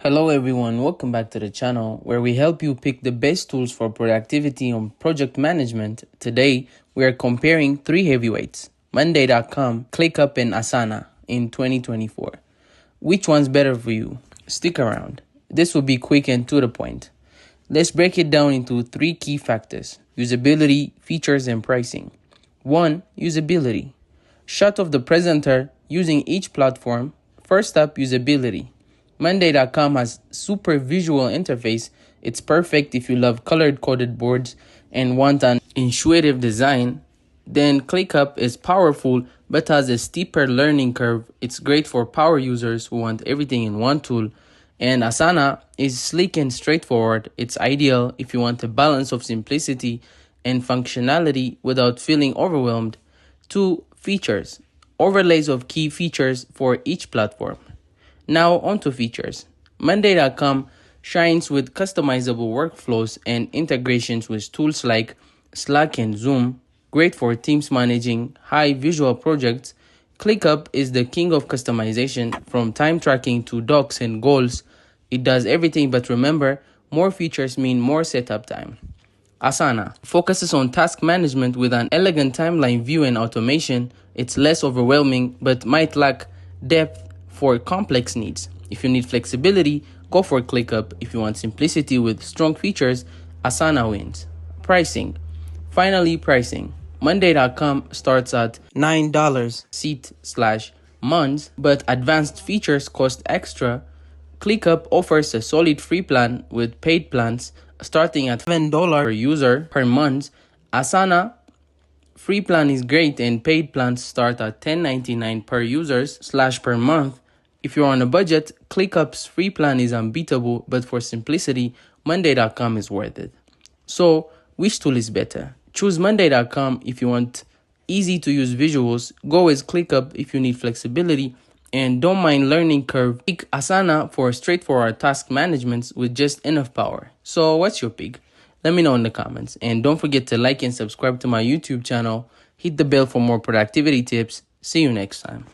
Hello everyone, welcome back to the channel where we help you pick the best tools for productivity on project management. Today, we are comparing three heavyweights, Monday.com, ClickUP, and Asana in 2024. Which one's better for you? Stick around. This will be quick and to the point. Let's break it down into three key factors: usability, features, and pricing. 1. Usability. Shut off the presenter using each platform. First up, usability. Monday.com has super visual interface. It's perfect if you love colored coded boards and want an intuitive design. Then ClickUp is powerful but has a steeper learning curve. It's great for power users who want everything in one tool. And Asana is sleek and straightforward. It's ideal if you want a balance of simplicity and functionality without feeling overwhelmed. 2. Features. Overlays of key features for each platform. Now onto features. Monday.com shines with customizable workflows and integrations with tools like Slack and Zoom, great for teams managing high visual projects. ClickUp is the king of customization, from time tracking to docs and goals. It does everything, but remember, more features mean more setup time. Asana focuses on task management with an elegant timeline view and automation. It's less overwhelming but might lack depth for complex needs. If you need flexibility, go for ClickUp. If you want simplicity with strong features, Asana wins. Pricing. Finally, pricing. Monday.com starts at $9 seat/months, but advanced features cost extra. ClickUp offers a solid free plan with paid plans starting at $7 per user per month. Asana free plan is great and paid plans start at $10.99 per users/per month. If you're on a budget, ClickUp's free plan is unbeatable, but for simplicity, Monday.com is worth it. So, which tool is better? Choose Monday.com if you want easy to use visuals. Go with ClickUp if you need flexibility and don't mind learning curve. Pick Asana for straightforward task management with just enough power. So, what's your pick? Let me know in the comments. And don't forget to like and subscribe to my YouTube channel. Hit the bell for more productivity tips. See you next time.